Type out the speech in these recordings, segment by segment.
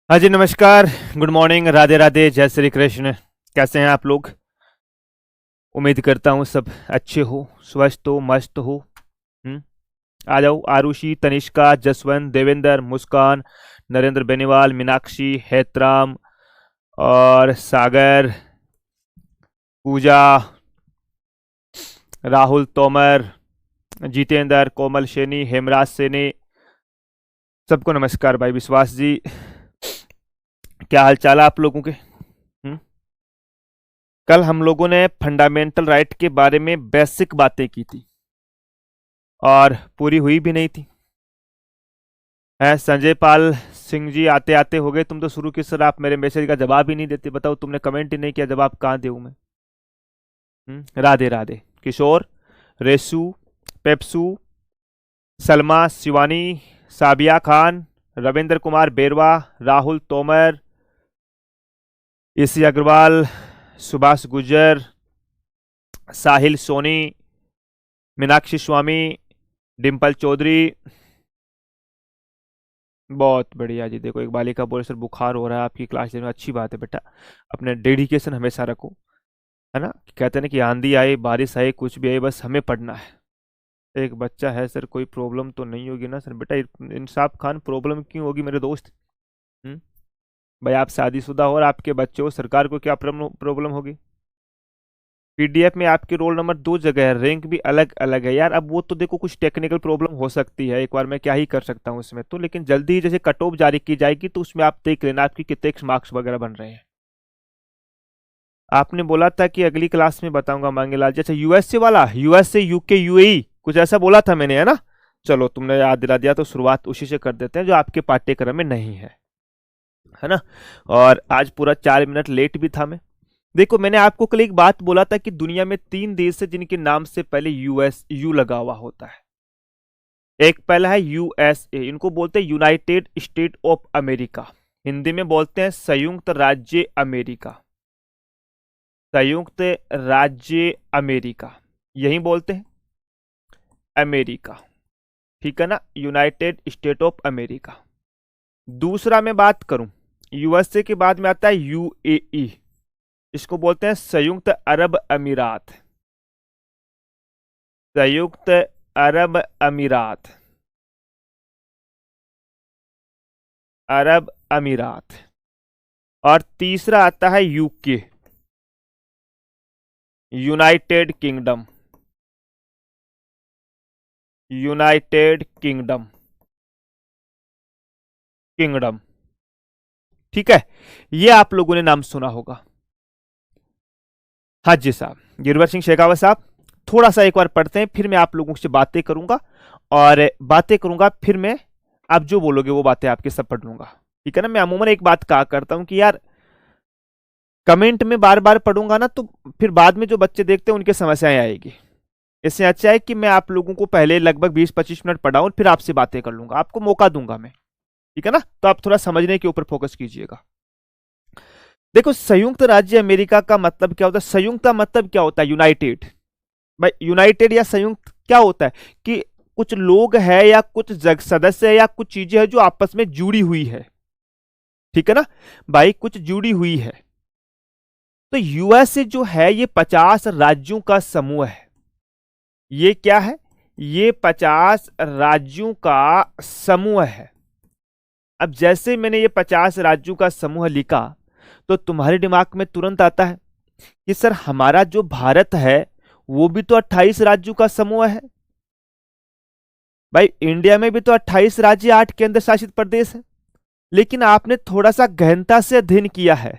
हाँ जी, नमस्कार, good morning, Radhe Radhe, जय श्री कृष्ण। कैसे हैं आप लोग? उम्मीद करता हूँ सब अच्छे हो, स्वस्थ हो, मस्त हो। हम्म। आ जाओ, आरुषि, तनिष्का, जसवंत, देवेंद्र, मुस्कान, नरेंद्र बेनीवाल, मीनाक्षी, हेतराम और सागर, पूजा, राहुल तोमर, जितेंद्र, कोमल सैनी, हेमराज सैनी, सबको नमस्कार। भाई विश्वास जी, क्या हाल चाल है आप लोगों के? कल हम लोगों ने फंडामेंटल राइट के बारे में बेसिक बातें की थी और पूरी हुई भी नहीं थी। है संजय पाल सिंह जी, आते आते हो गए तुम तो शुरू की सर। आप मेरे मैसेज का जवाब ही नहीं देते। बताओ, तुमने कमेंट ही नहीं किया, जवाब कहाँ दूं मैं? राधे राधे। किशोर, रेसू, पेप्सू, सलमा, शिवानी, साबिया खान, रविंद्र कुमार बेरवा, राहुल तोमर, एसी अग्रवाल, सुभाष गुजर, साहिल सोनी, मीनाक्षी स्वामी, डिम्पल चौधरी। बहुत बढ़िया जी। देखो, एक बालिका बोले सर बुखार हो रहा है आपकी क्लास में। अच्छी बात है बेटा, अपने डेडिकेशन हमेशा रखो, है ना। कहते हैं ना कि आंधी आए, बारिश आए, कुछ भी आए, बस हमें पढ़ना है। एक बच्चा है सर, कोई प्रॉब्लम तो नहीं होगी ना सर? बेटा इंसाफ खान, प्रॉब्लम क्यों होगी मेरे दोस्त? हम्म। भाई आप शादीशुदा हो और आपके बच्चे हो, सरकार को क्या प्रॉब्लम होगी? पीडीएफ में आपके रोल नंबर 2 जगह है, रैंक भी अलग अलग है यार। अब वो तो देखो, कुछ टेक्निकल प्रॉब्लम हो सकती है, एक बार मैं क्या ही कर सकता हूँ इसमें तो। लेकिन जल्दी ही जैसे कट ऑफ जारी की जाएगी तो उसमें आप देख लेना आपकी कितने मार्क्स वगैरह बन रहे हैं। आपने बोला था कि अगली क्लास में बताऊंगा मांगेलाल जी। अच्छा, यूएसए वाला, यूएसए, यूके, यूएई, कुछ ऐसा बोला था मैंने, है ना? चलो, तुमने याद दिला दिया तो शुरुआत उसी से कर देते हैं जो आपके पाठ्यक्रम में नहीं है ना। और आज पूरा 4 मिनट लेट भी था मैं। देखो, मैंने आपको कल एक बात बोला था कि दुनिया में 3 देश है जिनके नाम से पहले यू लगा हुआ होता है। एक पहला है यूएसए, इनको बोलते हैं United state of America. Hindi में बोलते हैं संयुक्त राज्य अमेरिका। संयुक्त राज्य अमेरिका, यही बोलते हैं अमेरिका, ठीक है ना, यूनाइटेड स्टेट ऑफ अमेरिका। दूसरा मैं बात करूं, यूएसए के बाद में आता है यूएई, इसको बोलते हैं संयुक्त अरब अमीरात। संयुक्त अरब अमीरात, अरब अमीरात। और तीसरा आता है UK, United kingdom. United kingdom, kingdom, ठीक है। ये आप लोगों ने नाम सुना होगा। हाँ जी साहब, गिरवर सिंह शेखावत साहब, थोड़ा सा एक बार पढ़ते हैं, फिर मैं आप लोगों से बातें करूंगा। और बातें करूंगा फिर मैं, आप जो बोलोगे वो बातें आपके सब पढ़ लूंगा, ठीक है ना। मैं अमूमन एक बात कहा करता हूं कि यार कमेंट में बार बार पढ़ूंगा ना तो फिर बाद में जो बच्चे देखते हैं उनके समस्याएं आएगी। इससे अच्छा है कि मैं आप लोगों को पहले लगभग 20-25 मिनट पढ़ाऊं, फिर आपसे बातें कर लूंगा, आपको मौका दूंगा मैं, ठीक है ना। तो आप थोड़ा समझने के ऊपर फोकस कीजिएगा। देखो, संयुक्त राज्य अमेरिका का मतलब क्या होता है? संयुक्त का मतलब क्या होता है? यूनाइटेड। भाई यूनाइटेड या संयुक्त क्या होता है कि कुछ लोग हैं या कुछ जग सदस्य है या कुछ चीजें हैं जो आपस में जुड़ी हुई है, ठीक है ना भाई, कुछ जुड़ी हुई है। तो यूएसए जो है ये 50 राज्यों का समूह है। ये क्या है? ये 50 राज्यों का समूह है। अब जैसे मैंने ये 50 राज्यों का समूह लिखा तो तुम्हारे दिमाग में तुरंत आता है कि सर हमारा जो भारत है वो भी तो 28 राज्यों का समूह है। भाई इंडिया में भी तो 28 राज्य, 8 केंद्र शासित प्रदेश है। लेकिन आपने थोड़ा सा गहनता से अध्ययन किया है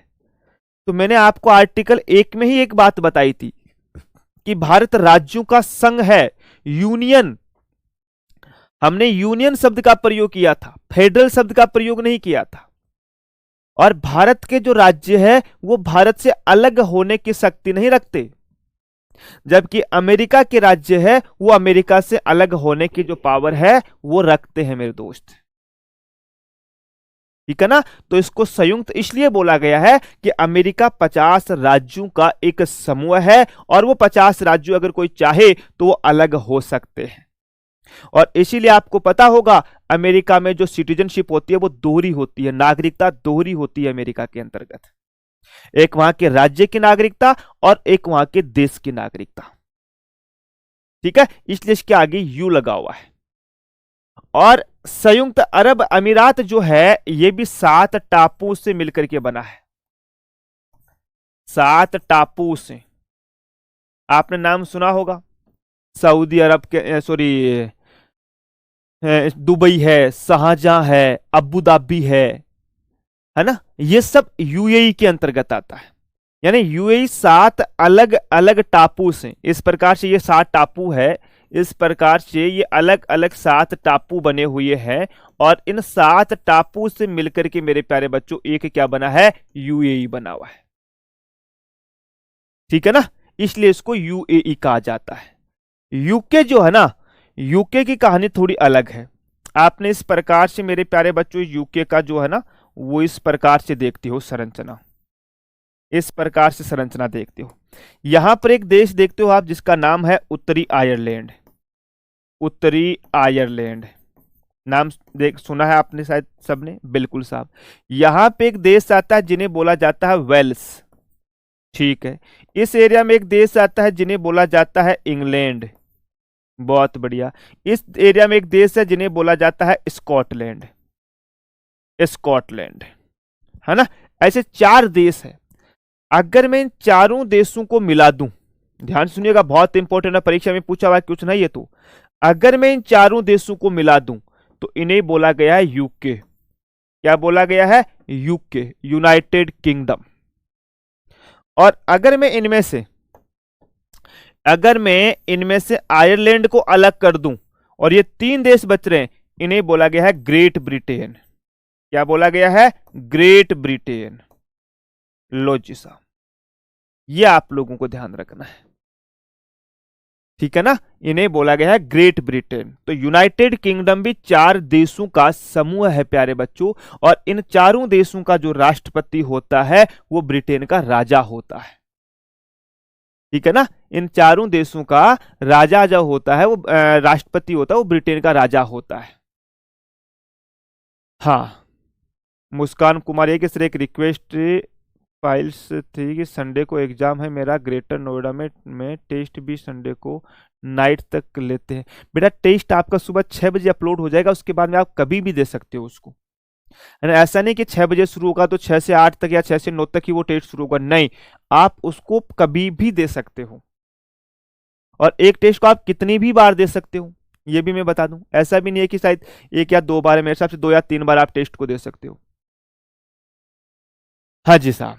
तो मैंने आपको आर्टिकल 1 में ही एक बात बताई थी कि भारत राज्यों का संघ है, यूनियन। हमने यूनियन शब्द का प्रयोग किया था, फेडरल शब्द का प्रयोग नहीं किया था। और भारत के जो राज्य है वो भारत से अलग होने की शक्ति नहीं रखते, जबकि अमेरिका के राज्य है वो अमेरिका से अलग होने की जो पावर है वो रखते हैं मेरे दोस्त, ठीक है ना। तो इसको संयुक्त इसलिए बोला गया है कि अमेरिका 50 राज्यों का एक समूह है और वो 50 राज्यों अगर कोई चाहे तो वो अलग हो सकते हैं। और इसीलिए आपको पता होगा अमेरिका में जो सिटीजनशिप होती है वो दोहरी होती है, नागरिकता दोहरी होती है अमेरिका के अंतर्गत। एक वहां के राज्य की नागरिकता और एक वहां के देश की नागरिकता। ठीक है, इसलिए इसके आगे यू लगा हुआ है। और संयुक्त अरब अमीरात जो है ये भी 7 टापुओं से मिलकर के बना है। 7 टापुओं से, आपने नाम सुना होगा, सऊदी अरब के, सॉरी, दुबई है, शाहजहां है, अबू धाबी है ना, ये सब यूएई के अंतर्गत आता है। यानी यूएई 7 अलग अलग टापू से, इस प्रकार से ये 7 टापू है, इस प्रकार से ये अलग अलग 7 टापू बने हुए हैं और इन 7 टापू से मिलकर के मेरे प्यारे बच्चों एक क्या बना है, यूएई बना हुआ है। ठीक है ना, इसलिए इसको यूएई कहा जाता है। यूके जो है ना, यूके की कहानी थोड़ी अलग है। आपने इस प्रकार से मेरे प्यारे बच्चों यूके का जो है ना वो इस प्रकार से देखते हो संरचना, इस प्रकार से संरचना देखते हो। यहां पर एक देश देखते हो आप जिसका नाम है उत्तरी आयरलैंड। उत्तरी आयरलैंड नाम देख सुना है आपने शायद सबने, बिल्कुल साहब। यहां पे एक देश आता है जिन्हें बोला जाता है वेल्स। ठीक है, इस एरिया में एक देश आता है जिन्हें बोला जाता है इंग्लैंड। बहुत बढ़िया। इस एरिया में एक देश है जिन्हें बोला जाता है स्कॉटलैंड। स्कॉटलैंड है ना, ऐसे 4 देश है। अगर मैं इन चारों देशों को मिला दूं, ध्यान सुनिएगा, बहुत इंपॉर्टेंट है, परीक्षा में पूछा हुआ कुछ नहीं है। तो अगर मैं इन चारों देशों को मिला दूं तो इन्हें बोला गया है यूके। क्या बोला गया है, यूके, यूनाइटेड किंगडम। और अगर मैं इनमें से आयरलैंड को अलग कर दूं और ये 3 देश बच रहे हैं, इन्हें बोला गया है ग्रेट ब्रिटेन। क्या बोला गया है, ग्रेट ब्रिटेन। लो जी साहब, ये आप लोगों को ध्यान रखना है। ठीक है ना, इन्हें बोला गया है ग्रेट ब्रिटेन। तो यूनाइटेड किंगडम भी 4 देशों का समूह है प्यारे बच्चों, और इन चारों देशों का जो राष्ट्रपति होता है वो ब्रिटेन का राजा होता है। ठीक है ना, इन चारों देशों का राजा जो होता है वो राष्ट्रपति होता है, वो ब्रिटेन का राजा होता है। हाँ, मुस्कान कुमार, एक सर एक रिक्वेस्ट फाइल्स थी कि संडे को एग्जाम है मेरा ग्रेटर नोएडा में टेस्ट भी संडे को नाइट तक लेते हैं। बेटा टेस्ट आपका सुबह 6 बजे अपलोड हो जाएगा, उसके बाद में आप कभी भी दे सकते हो उसको। ऐसा नहीं कि 6 बजे शुरू होगा तो 6 से 8 तक या 6 से 9 तक ही वो टेस्ट शुरू होगा, नहीं, आप उसको कभी भी दे सकते हो। और एक टेस्ट को आप कितनी भी बार दे सकते हो ये भी मैं बता दूं। ऐसा भी नहीं है कि शायद 1 या 2 बार है, मेरे हिसाब से 2 या 3 बार आप टेस्ट को दे सकते हो। हाँ जी साहब,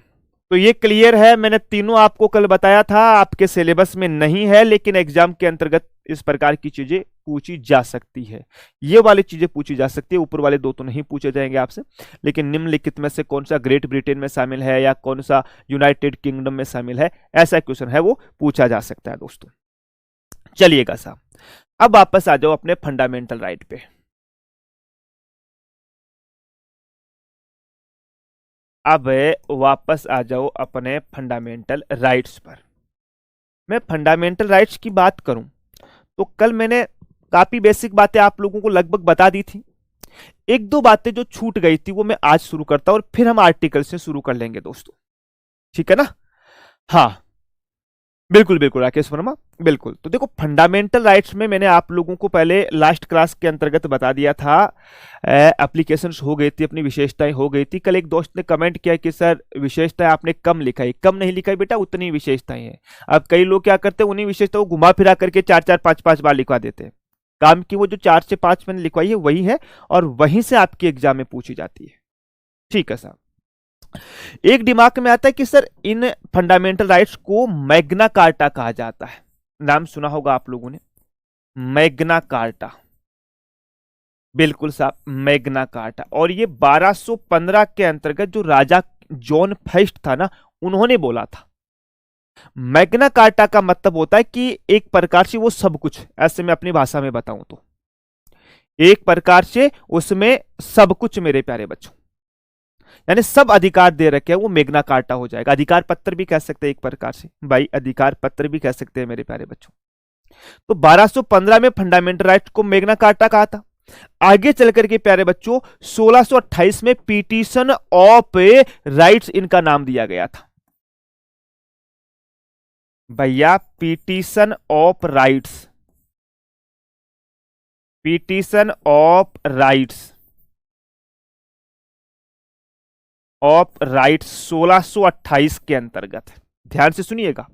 तो ये क्लियर है। मैंने तीनों आपको कल बताया था, आपके सिलेबस में नहीं है, लेकिन एग्जाम के अंतर्गत इस प्रकार की चीजें पूछी जा सकती है। ये वाली चीजें पूछी जा सकती है, ऊपर वाले 2 तो नहीं पूछे जाएंगे आपसे, लेकिन निम्नलिखित में से कौन सा ग्रेट ब्रिटेन में शामिल है या कौन सा यूनाइटेड किंगडम में शामिल है, ऐसा क्वेश्चन है वो पूछा जा सकता है दोस्तों। चलिएगा साहब, अब वापस आ जाओ अपने फंडामेंटल राइट पे। अब वापस आ जाओ अपने फंडामेंटल राइट्स पर। मैं फंडामेंटल राइट्स की बात करूं तो कल मैंने काफी बेसिक बातें आप लोगों को लगभग बता दी थी। 1-2 बातें जो छूट गई थी वो मैं आज शुरू करता हूं और फिर हम आर्टिकल से शुरू कर लेंगे दोस्तों। ठीक है ना, हाँ बिल्कुल बिल्कुल राकेश वर्मा, बिल्कुल। तो देखो फंडामेंटल राइट्स में मैंने आप लोगों को पहले लास्ट क्लास के अंतर्गत बता दिया था, एप्लीकेशंस हो गई थी, अपनी विशेषताएं हो गई थी। कल एक दोस्त ने कमेंट किया कि सर विशेषताएं आपने कम लिखा है। कम नहीं लिखा है बेटा, उतनी विशेषताएं हैं। अब कई लोग क्या करते हैं, उन्हीं विशेषताओं को घुमा फिरा करके 4-4 5-5 बार लिखवा देते हैं। काम की वो जो 4 से 5 मैंने लिखवाई है वही है, और वहीं से आपके एग्जाम में पूछी जाती है। ठीक है साहब, एक दिमाग में आता है कि सर इन फंडामेंटल राइट्स को मैग्ना कार्टा कहा जाता है। नाम सुना होगा आप लोगों ने, मैग्ना कार्टा। बिल्कुल साहब, मैग्ना कार्टा। और ये 1215 के अंतर्गत जो राजा जॉन फर्स्ट था ना, उन्होंने बोला था। मैग्ना कार्टा का मतलब होता है कि एक प्रकार से वो सब कुछ, ऐसे मैं अपनी भाषा में बताऊं तो एक प्रकार से उसमें सब कुछ मेरे प्यारे बच्चों, यानी सब अधिकार दे रखे हैं, वो मैग्ना कार्टा हो जाएगा। अधिकार पत्र भी कह सकते हैं एक प्रकार से भाई, अधिकार पत्र भी कह सकते हैं मेरे प्यारे बच्चों। तो 1215 में फंडामेंटल राइट्स को मैग्ना कार्टा कहा था। आगे चल करके प्यारे बच्चों 1628 में पिटीशन ऑफ राइट्स इनका नाम दिया गया था। भैया petition of rights, petition of rights, of rights 1628 के अंतर्गत। ध्यान से सुनिएगा,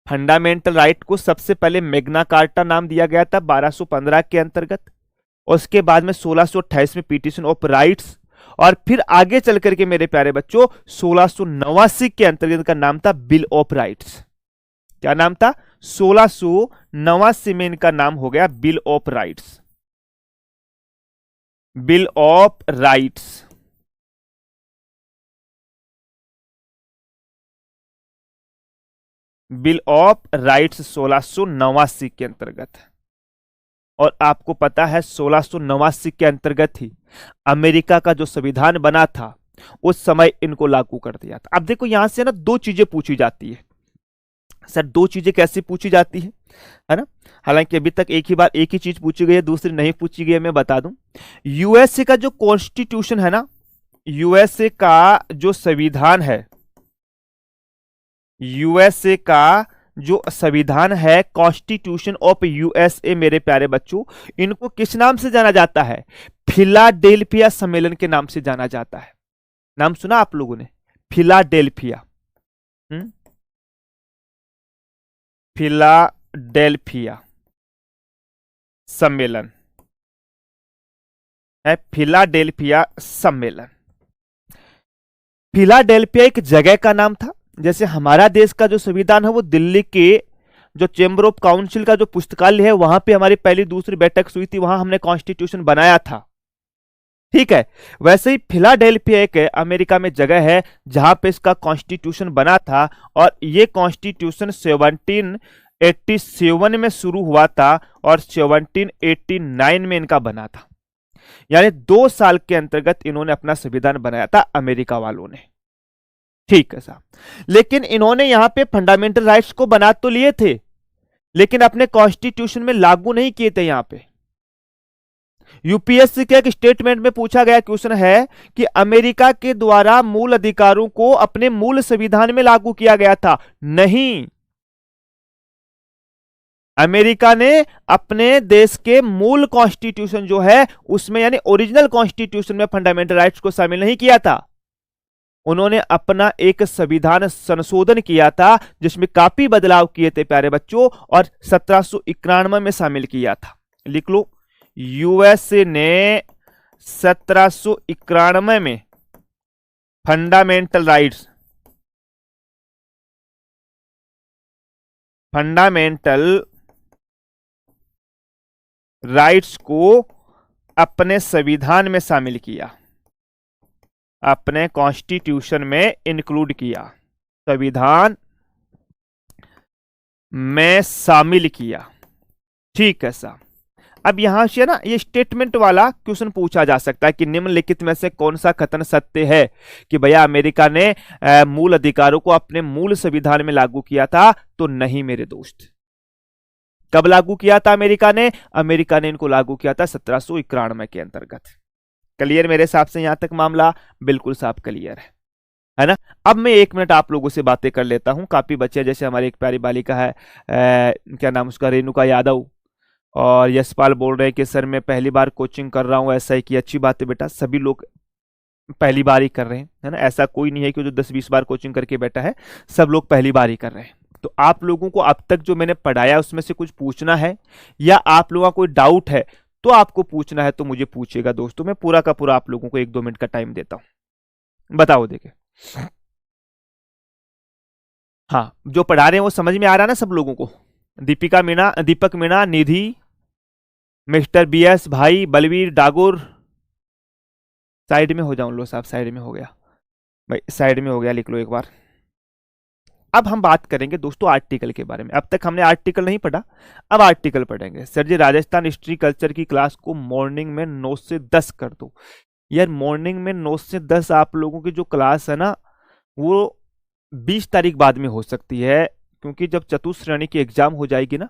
फंडामेंटल राइट को सबसे पहले मैग्ना कार्टा नाम दिया गया था 1215 के अंतर्गत, उसके बाद में 1628 में पिटीशन ऑफ राइट्स, और फिर आगे चल करके मेरे प्यारे बच्चों 1689 के अंतर्गत का नाम था बिल ऑफ राइट्स। क्या नाम था? 1689 में इनका नाम हो गया bill of rights, bill of rights. Bill of rights 1689 के अंतर्गत। और आपको पता है 1689 के अंतर्गत ही अमेरिका का जो संविधान बना था उस समय इनको लागू कर दिया था। अब देखो यहां से ना दो चीजें पूछी जाती है। सर दो चीजें कैसे पूछी जाती है ना? हालांकि अभी तक एक ही चीज पूछी गई है, दूसरी नहीं पूछी गई है। मैं बता दूं, यूएसए का जो कॉन्स्टिट्यूशन है ना, यूएसए का जो संविधान है, यूएसए का जो संविधान है, कॉन्स्टिट्यूशन ऑफ यूएसए मेरे प्यारे बच्चों, इनको किस नाम से जाना जाता है? फिलाडेल्फिया सम्मेलन के नाम से जाना जाता है। नाम सुना आप लोगों ने? फिलाडेल्फिया, फिलाडेल्फिया सम्मेलन है, फिलाडेल्फिया सम्मेलन। फिलाडेल्फिया एक जगह का नाम था। जैसे हमारा देश का जो संविधान है वो दिल्ली के जो चेंबर ऑफ काउंसिल का जो पुस्तकालय है वहां पे हमारी पहली दूसरी बैठक हुई थी, वहां हमने कॉन्स्टिट्यूशन बनाया था। ठीक है, वैसे ही फिलाडेल्फिया एक अमेरिका में जगह है जहां पे इसका कॉन्स्टिट्यूशन बना था, और ये कॉन्स्टिट्यूशन 1787 में शुरू हुआ था और 1789 में इनका बना था। यानी 2 साल के अंतर्गत इन्होंने अपना संविधान बनाया था अमेरिका वालों ने। ठीक है साहब, लेकिन इन्होंने यहां पे फंडामेंटल राइट्स को बना तो लिए थे, लेकिन अपने कॉन्स्टिट्यूशन में लागू नहीं किए थे। यहां पे यूपीएससी के एक स्टेटमेंट में पूछा गया क्वेश्चन है कि अमेरिका के द्वारा मूल अधिकारों को अपने मूल संविधान में लागू किया गया था। नहीं, अमेरिका ने अपने देश के मूल कॉन्स्टिट्यूशन जो है उसमें, यानी ओरिजिनल कॉन्स्टिट्यूशन में फंडामेंटल राइट्स को शामिल नहीं किया था। उन्होंने अपना एक संविधान संशोधन किया था जिसमें काफी बदलाव किए थे प्यारे बच्चों, और 1791 में शामिल किया था। लिख लो, यूएसए ने 1791 में फंडामेंटल राइट्स को अपने संविधान में शामिल किया, अपने कॉन्स्टिट्यूशन में इंक्लूड किया, संविधान में शामिल किया। ठीक है साहब, अब यहां से ना ये स्टेटमेंट वाला क्वेश्चन पूछा जा सकता है कि निम्नलिखित में से कौन सा कथन सत्य है कि भैया अमेरिका ने मूल अधिकारों को अपने मूल संविधान में लागू किया था? तो नहीं मेरे दोस्त। कब लागू किया था अमेरिका ने? अमेरिका ने इनको लागू किया था 1791 के अंतर्गत। क्लियर मेरे हिसाब से यहां तक मामला बिल्कुल साफ क्लियर है ना? अब मैं 1 मिनट आप लोगों से बातें कर लेता हूं। काफी बच्चे, जैसे हमारी एक प्यारी बालिका है, क्या नाम उसका, रेणुका यादव, और यशपाल बोल रहे हैं कि सर मैं पहली बार कोचिंग कर रहा हूं। ऐसा है कि अच्छी बात है बेटा, सभी लोग पहली बार ही कर रहे हैं, है ना? ऐसा कोई नहीं है कि जो 10-20 बार कोचिंग करके बैठा है, सब लोग पहली बार ही कर रहे हैं। तो आप लोगों को अब तक जो मैंने पढ़ाया उसमें से कुछ पूछना है, या आप लोगों का कोई डाउट है तो आपको पूछना है तो मुझे पूछेगा दोस्तों। मैं पूरा का पूरा आप लोगों को 1-2 मिनट का टाइम देता हूं। बताओ देखे, हाँ जो पढ़ा रहे हैं वो समझ में आ रहा है ना सब लोगों को? दीपक मीणा, निधि, मिस्टर बीएस भाई, बलवीर डागुर, साइड में हो जाओ लो साहब, साइड में हो गया भाई, साइड में हो गया, लिख लो एक बार। अब हम बात करेंगे दोस्तों आर्टिकल के बारे में। अब तक हमने आर्टिकल नहीं पढ़ा, अब आर्टिकल पढ़ेंगे। सर जी राजस्थान हिस्ट्री कल्चर की क्लास को मॉर्निंग में 9 से 10 कर दो। यार मॉर्निंग में 9 से 10 आप लोगों की जो क्लास है ना वो 20 तारीख बाद में हो सकती है, क्योंकि जब चतुर्थ श्रेणी की एग्जाम हो जाएगी ना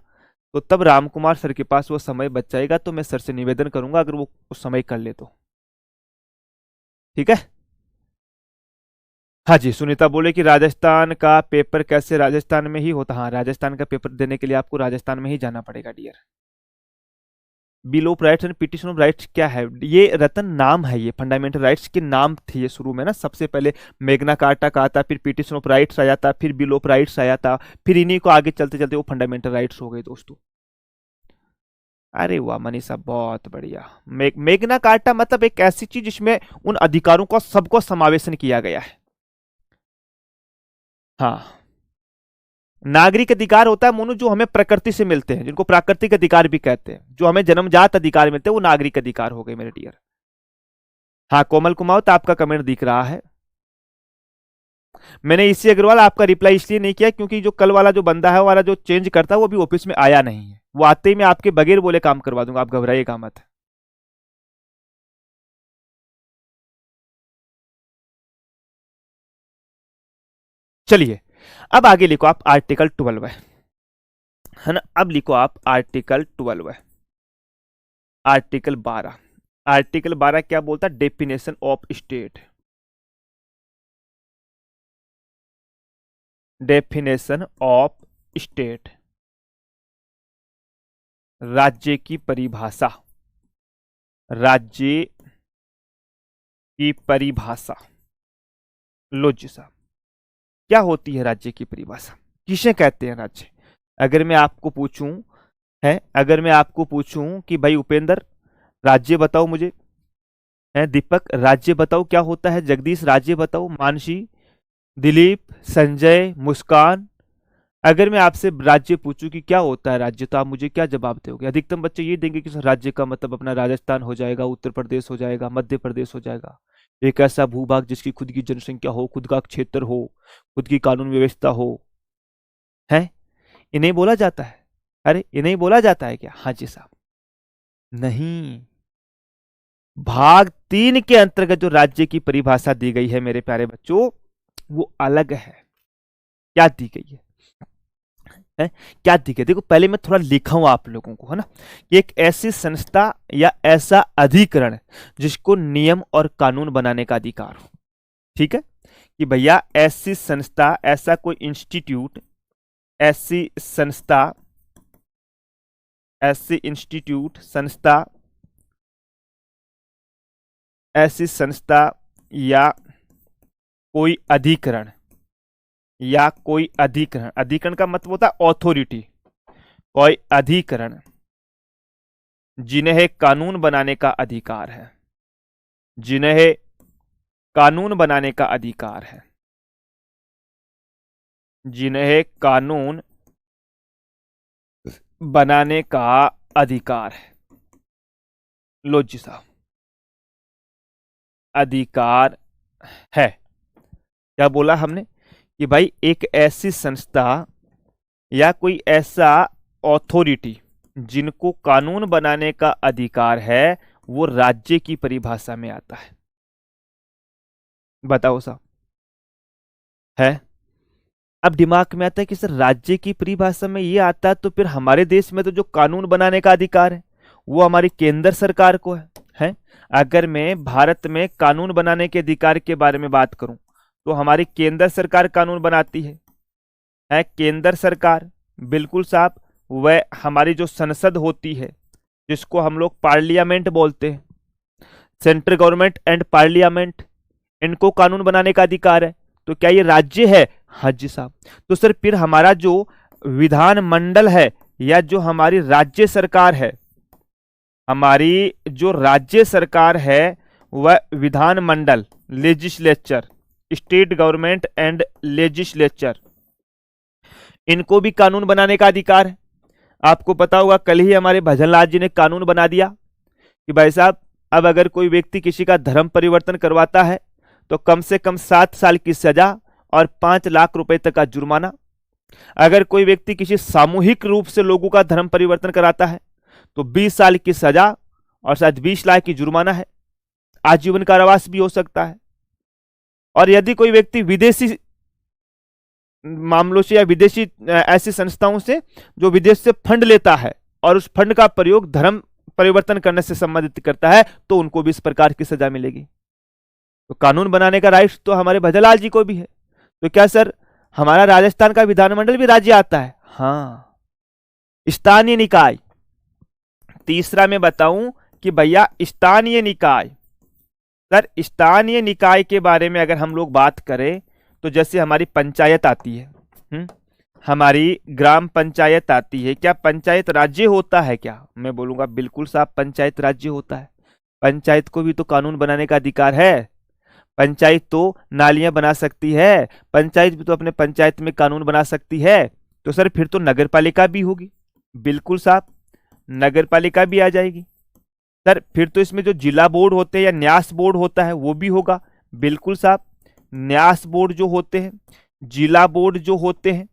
तो तब राम कुमार सर के पास वो समय बच जाएगा, तो मैं सर से निवेदन करूंगा अगर वो उस समय कर ले तो। ठीक है। हाँ जी, सुनीता बोले कि राजस्थान का पेपर कैसे, राजस्थान में ही होता। हाँ, राजस्थान का पेपर देने के लिए आपको राजस्थान में ही जाना पड़ेगा dear. Bill of rights and petition of rights क्या है? ये रतन नाम है, ये फंडामेंटल राइट्स के नाम थे ये शुरू में ना। सबसे पहले मैग्ना कार्टा का आता, फिर पिटिशन ऑफ राइट्स आया था, फिर बिल ऑफ राइट्स आया था, फिर इन्हीं को आगे चलते चलते वो फंडामेंटल राइट्स हो गए दोस्तों। अरे वाह मनीषा, बहुत बढ़िया। मैग्ना कार्टा मतलब एक ऐसी चीज जिसमें उन अधिकारों का सबको समावेशन किया गया है। हाँ, नागरिक अधिकार होता है मोनू जो हमें प्रकृति से मिलते हैं, जिनको प्राकृतिक अधिकार भी कहते हैं। जो हमें जन्मजात अधिकार मिलते हैं वो नागरिक अधिकार हो गए मेरे डियर। हाँ कोमल कुमावत, आपका कमेंट दिख रहा है। मैंने इसी अग्रवाल आपका रिप्लाई इसलिए नहीं किया क्योंकि जो कल वाला जो बंदा है वाला जो चेंज करता है वो भी ऑफिस में आया नहीं है। वो आते ही मैं आपके बगैर बोले काम करवा दूंगा, आप घबराइएगा मत। चलिए अब आगे लिखो आप आर्टिकल 12 है ना। अब लिखो आप आर्टिकल 12 है। आर्टिकल 12, आर्टिकल 12 क्या बोलता है? Definition of state. Definition of state, राज्य की परिभाषा। राज्य की परिभाषा। लो जी साहब, क्या होती है राज्य की परिभाषा? किसे कहते हैं राज्य? अगर मैं आपको पूछूं है, अगर मैं आपको पूछूं कि भाई उपेंद्र राज्य बताओ मुझे, है दीपक राज्य बताओ क्या होता है, जगदीश राज्य बताओ, मानसी, दिलीप, संजय, मुस्कान, अगर मैं आपसे राज्य पूछूं कि क्या होता है राज्य, तो आप मुझे क्या जवाब दोगे? अधिकतम बच्चे ये देंगे कि सर राज्य का मतलब अपना राजस्थान हो जाएगा, उत्तर प्रदेश हो जाएगा, मध्य प्रदेश हो जाएगा, एक ऐसा भूभाग जिसकी खुद की जनसंख्या हो, खुद का क्षेत्र हो, खुद की कानून व्यवस्था हो। है इन्हें बोला जाता है? अरे इन्हें बोला जाता है क्या? हाँ जी साहब, नहीं। भाग 3 के अंतर्गत जो राज्य की परिभाषा दी गई है मेरे प्यारे बच्चों, वो अलग है। क्या दी गई है? क्या दी गई? देखो पहले मैं थोड़ा लिखा हूं आप लोगों को, है ना, कि एक ऐसी संस्था या ऐसा अधिकरण जिसको नियम और कानून बनाने का अधिकार हो। ठीक है, कि भैया ऐसी संस्था, ऐसा कोई इंस्टीट्यूट, ऐसी संस्था, ऐसी इंस्टीट्यूट, संस्था, ऐसी संस्था या कोई अधिकरण, या कोई अधिकरण, अधिकरण का मतलब होता है ऑथोरिटी, कोई अधिकरण जिन्हें कानून बनाने का अधिकार है, जिन्हें कानून बनाने का अधिकार है, जिन्हें कानून बनाने का अधिकार है। लो जी साहब, अधिकार है। क्या बोला हमने? कि भाई एक ऐसी संस्था या कोई ऐसा ऑथोरिटी जिनको कानून बनाने का अधिकार है, वो राज्य की परिभाषा में आता है। बताओ साहब, है? अब दिमाग में आता है कि सर राज्य की परिभाषा में ये आता है, तो फिर हमारे देश में तो जो कानून बनाने का अधिकार है वो हमारी केंद्र सरकार को है? अगर मैं भारत में कानून बनाने के अधिकार के बारे में बात करूं तो हमारी केंद्र सरकार कानून बनाती है केंद्र सरकार, बिल्कुल साहब। वह हमारी जो संसद होती है जिसको हम लोग पार्लियामेंट बोलते हैं, सेंट्रल गवर्नमेंट एंड पार्लियामेंट, इनको कानून बनाने का अधिकार है। तो क्या ये राज्य है? हाँ जी साहब। तो सर फिर हमारा जो विधानमंडल है या जो हमारी राज्य सरकार है, हमारी जो राज्य सरकार है वह विधानमंडल, legislature, state government and legislature, इनको भी कानून बनाने का अधिकार है। आपको पता होगा कल ही हमारे भजनलाल जी ने कानून बना दिया कि भाई साहब अब अगर कोई व्यक्ति किसी का धर्म परिवर्तन करवाता है तो कम से कम 7 साल की सजा और 5 लाख रुपए तक का जुर्माना। अगर कोई व्यक्ति किसी सामूहिक रूप से लोगों का धर्म परिवर्तन कराता है तो 20 साल की सजा और शायद 20 लाख की जुर्माना है, आजीवन कारावास भी हो सकता है। और यदि कोई व्यक्ति विदेशी मामलों से या विदेशी ऐसी संस्थाओं से जो विदेश से फंड लेता है और उस फंड का प्रयोग धर्म परिवर्तन करने से संबंधित करता है, तो उनको भी इस प्रकार की सजा मिलेगी। तो कानून बनाने का राइट तो हमारे भजनलाल जी को भी है। तो क्या सर हमारा राजस्थान का विधानमंडल भी राज्य आता है? हाँ, स्थानीय निकाय। तीसरा मैं बताऊं कि भैया स्थानीय निकाय, सर स्थानीय निकाय के बारे में अगर हम लोग बात करें तो जैसे हमारी पंचायत आती है, हमारी ग्राम पंचायत आती है। क्या पंचायत राज्य होता है क्या? मैं बोलूंगा बिल्कुल साहब पंचायत राज्य होता है। पंचायत को भी तो कानून बनाने का अधिकार है। पंचायत तो नालियां बना सकती है, पंचायत भी तो अपने पंचायत में कानून बना सकती है। तो सर फिर तो नगर पालिका भी होगी। बिल्कुल साहब नगर पालिका भी आ जाएगी। सर फिर तो इसमें जो जिला बोर्ड होते हैं या न्यास बोर्ड होता है वो भी होगा। बिल्कुल साहब न्यास बोर्ड जो होते हैं, जिला बोर्ड जो होते हैं,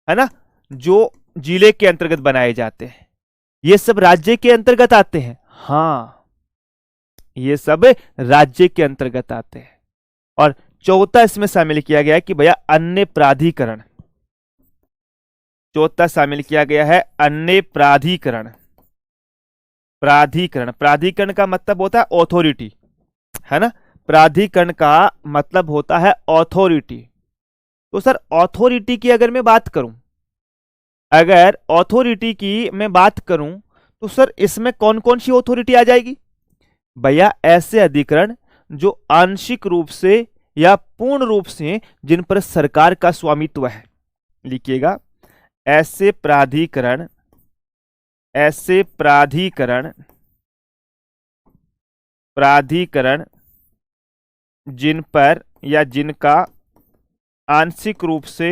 है ना, जो जिले के अंतर्गत बनाए जाते हैं, ये सब राज्य के अंतर्गत आते हैं। हाँ, ये सब राज्य के अंतर्गत आते हैं। और चौथा इसमें शामिल किया गया है कि भैया अन्य प्राधिकरण। चौथा शामिल किया गया है अन्य प्राधिकरण। प्राधिकरण, प्राधिकरण का मतलब होता है ऑथोरिटी, है ना। प्राधिकरण का मतलब होता है ऑथोरिटी। तो सर ऑथोरिटी की अगर मैं बात करूं, अगर ऑथोरिटी की मैं बात करूं तो सर इसमें कौन कौन सी ऑथोरिटी आ जाएगी? भैया ऐसे अधिकरण जो आंशिक रूप से या पूर्ण रूप से जिन पर सरकार का स्वामित्व है। लिखिएगा ऐसे प्राधिकरण, ऐसे प्राधिकरण, प्राधिकरण जिन पर या जिनका आंशिक रूप से,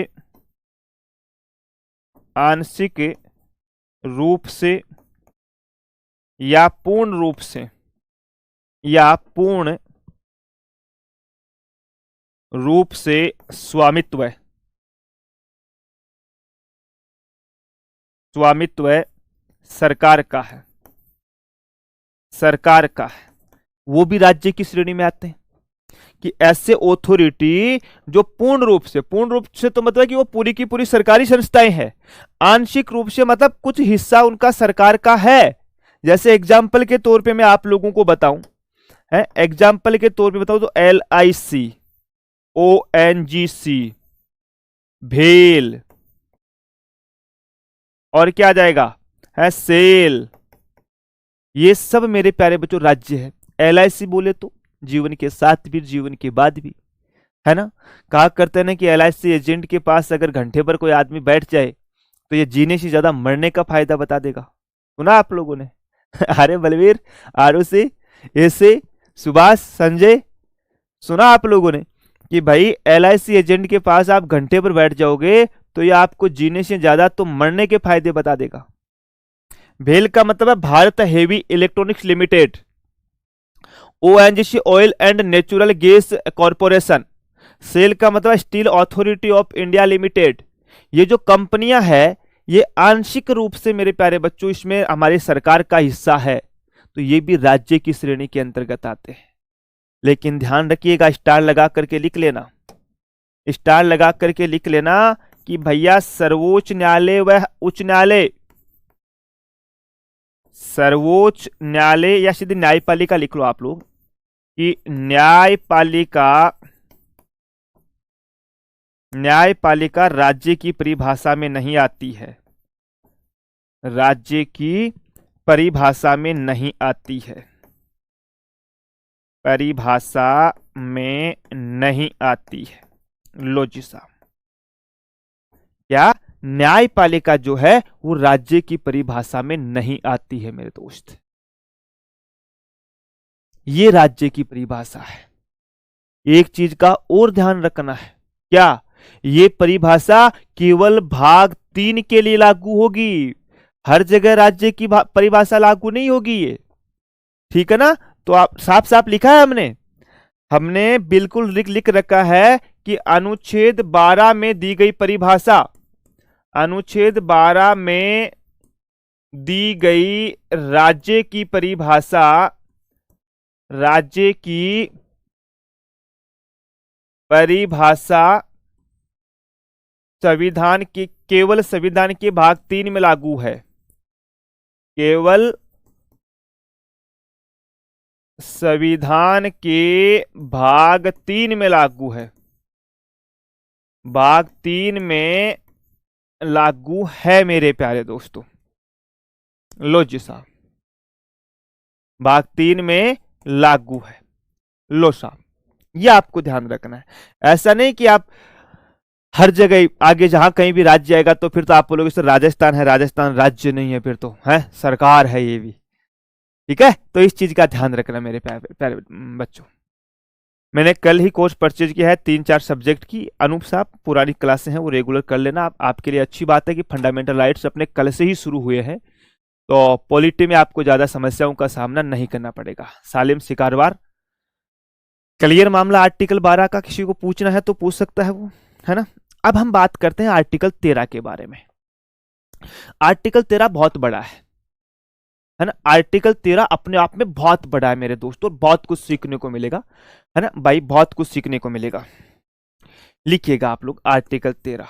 आंशिक रूप से या पूर्ण रूप से, या पूर्ण रूप से स्वामित्व, स्वामित्व सरकार का है, सरकार का है, वो भी राज्य की श्रेणी में आते हैं। कि ऐसे ऑथोरिटी जो पूर्ण रूप से, पूर्ण रूप से तो मतलब कि वो पूरी की पूरी सरकारी संस्थाएं हैं, आंशिक रूप से मतलब कुछ हिस्सा उनका सरकार का है। जैसे एग्जाम्पल के तौर पे मैं आप लोगों को बताऊं, है एग्जाम्पल के तौर पे बताऊं तो LIC, ONGC, भेल, और क्या आ जाएगा है सेल, ये सब मेरे प्यारे बच्चों राज्य है। LIC बोले तो जीवन के साथ भी जीवन के बाद भी, है ना। कहा करते हैं ना कि LIC एजेंट के पास अगर घंटे पर कोई आदमी बैठ जाए तो ये जीने से ज्यादा मरने का फायदा बता देगा। सुना आप लोगों ने? अरे बलवीर, आरुषि, ऐसे सुभाष, संजय, सुना आप लोगों ने कि भाई LIC एजेंट के पास आप घंटे पर बैठ जाओगे तो ये आपको जीने से ज्यादा तो मरने के फायदे बता देगा। भेल का मतलब है Bharat heavy electronics limited, ONGC oil and natural gas corporation, SAIL का मतलब steel authority of India limited. ये जो कंपनियां हैं ये आंशिक रूप से मेरे प्यारे बच्चों इसमें हमारी सरकार का हिस्सा है, तो ये भी राज्य की श्रेणी के अंतर्गत आते हैं। लेकिन ध्यान रखिएगा, स्टार लगा करके लिख लेना, स्टार लगा करके लिख लेना कि भैया सर्वोच्च न्यायालय व उच्च न्यायालय, सर्वोच्च न्यायालय या सीधे न्यायपालिका लिख लो आप लोग कि न्यायपालिका, न्यायपालिका राज्य की परिभाषा में नहीं आती है, राज्य की परिभाषा में नहीं आती है, परिभाषा में नहीं आती है। लो जी साहब, क्या न्यायपालिका जो है वो राज्य की परिभाषा में नहीं आती है मेरे दोस्त, ये राज्य की परिभाषा है। एक चीज का और ध्यान रखना है, क्या ये परिभाषा केवल भाग 3 के लिए लागू होगी, हर जगह राज्य की परिभाषा लागू नहीं होगी ये, ठीक है ना। तो आप साफ साफ लिखा है हमने, हमने बिल्कुल लिख रखा है कि अनुच्छेद 12 में दी गई परिभाषा, अनुच्छेद 12 में दी गई राज्य की परिभाषा, राज्य की परिभाषा संविधान की केवल संविधान के भाग 3 में लागू है, केवल संविधान के भाग 3 में लागू है, भाग 3 में लागू है मेरे प्यारे दोस्तों। लो जी साहब, भाग 3 में लागू है। लो साहब, ये आपको ध्यान रखना है। ऐसा नहीं कि आप हर जगह आगे जहां कहीं भी राज्य आएगा तो फिर तो आप बोलोगे सर राजस्थान है, राजस्थान राज्य नहीं है, फिर तो है सरकार है ये भी। ठीक है, तो इस चीज का ध्यान रखना मेरे प्यारे प्यारे बच्चों। मैंने कल ही कोर्स परचेज किया है 3-4 सब्जेक्ट की। अनूप साहब पुरानी क्लासें हैं वो रेगुलर कर लेना। आपके लिए अच्छी बात है कि फंडामेंटल राइट्स अपने कल से ही शुरू हुए हैं, तो पॉलिटी में आपको ज्यादा समस्याओं का सामना नहीं करना पड़ेगा। सालिम सिकारवार, क्लियर मामला। आर्टिकल 12 का किसी को पूछना है तो पूछ सकता है वो, है ना। अब हम बात करते हैं आर्टिकल 13 के बारे में। आर्टिकल 13 बहुत बड़ा है ना। आर्टिकल 13 अपने आप में बहुत बड़ा है मेरे दोस्तों, बहुत कुछ सीखने को मिलेगा, है ना भाई, बहुत कुछ सीखने को मिलेगा। लिखिएगा आप लोग आर्टिकल 13,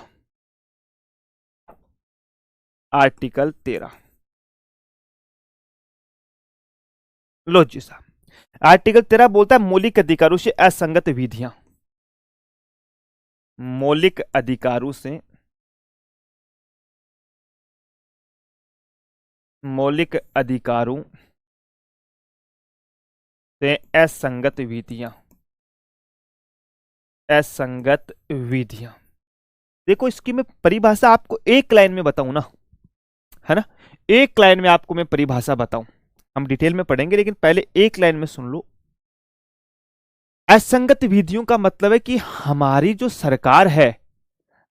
आर्टिकल 13। लो जी साहब, आर्टिकल 13 बोलता है मौलिक अधिकारों से असंगत विधियां, मौलिक अधिकारों से, मौलिक अधिकारों से असंगत विधियां, असंगत विधियां। देखो इसकी मैं परिभाषा आपको एक लाइन में बताऊं ना, है ना, एक लाइन में आपको मैं परिभाषा बताऊं। हम डिटेल में पढ़ेंगे लेकिन पहले एक लाइन में सुन लो। असंगत विधियों का मतलब है कि हमारी जो सरकार है,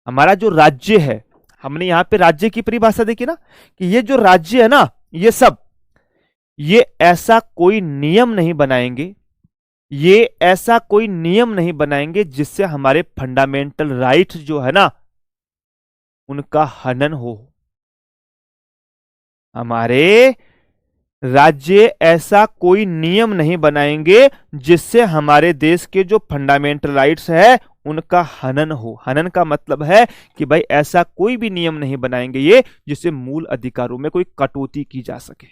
हमारा जो राज्य है, हमने यहां पे राज्य की परिभाषा देखी ना, कि ये जो राज्य है ना, ये सब, ये ऐसा कोई नियम नहीं बनाएंगे, ये ऐसा कोई नियम नहीं बनाएंगे जिससे हमारे फंडामेंटल राइट्स जो है ना उनका हनन हो। हमारे राज्य ऐसा कोई नियम नहीं बनाएंगे जिससे हमारे देश के जो फंडामेंटल राइट्स है उनका हनन हो। हनन का मतलब है कि भाई ऐसा कोई भी नियम नहीं बनाएंगे ये जिससे मूल अधिकारों में कोई कटौती की जा सके।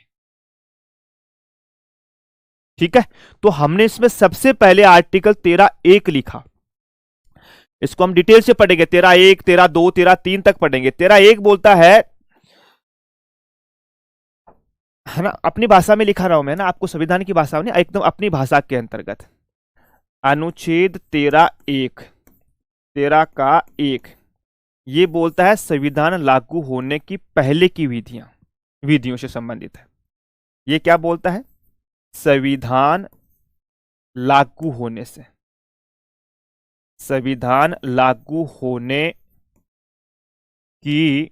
ठीक है, तो हमने इसमें सबसे पहले आर्टिकल 13(1) लिखा। इसको हम डिटेल से पढ़ेंगे, 13(1), 13(2), 13(3) तक पढ़ेंगे। 13(1) बोलता है ना, अपनी भाषा में लिखा रहा हूं मैं ना, आपको संविधान की भाषा नहीं, एकदम अपनी भाषा के अंतर्गत। अनुच्छेद 13(1), 13 का 1 ये बोलता है संविधान लागू होने की पहले की विधियां, विधियों से संबंधित है। ये क्या बोलता है? संविधान लागू होने से, संविधान लागू होने की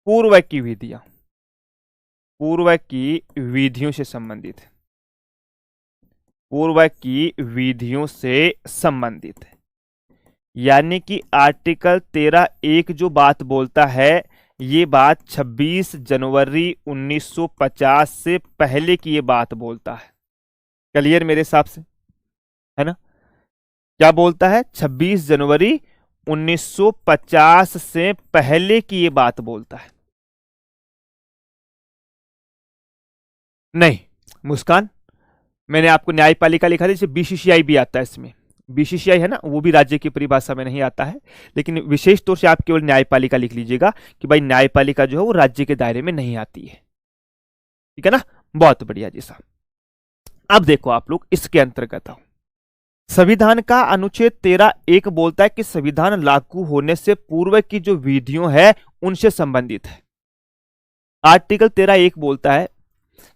पूर्व की विधियां, पूर्व की विधियों से संबंधित है, पूर्व की विधियों से संबंधित है। यानी कि आर्टिकल 13(1) जो बात बोलता है ये बात 26 जनवरी 1950 से पहले की ये बात बोलता है। क्लियर मेरे हिसाब से, है ना? क्या बोलता है? 26 जनवरी 1950 से पहले की ये बात बोलता है। नहीं मुस्कान, मैंने आपको न्यायपालिका लिखा था, जैसे बीसीसीआई भी आता है इसमें। बीसीसीआई है ना, वो भी राज्य की परिभाषा में नहीं आता है, लेकिन विशेष तौर से आप केवल न्यायपालिका लिख लीजिएगा कि भाई न्यायपालिका जो है वो राज्य के दायरे में नहीं आती है। ठीक है ना, बहुत बढ़िया जी साहब। अब देखो आप लोग इसके अंतर्गत आओ। संविधान का अनुच्छेद 13(1) बोलता है कि संविधान लागू होने से पूर्व की जो विधियों है उनसे संबंधित है। आर्टिकल 13(1) बोलता है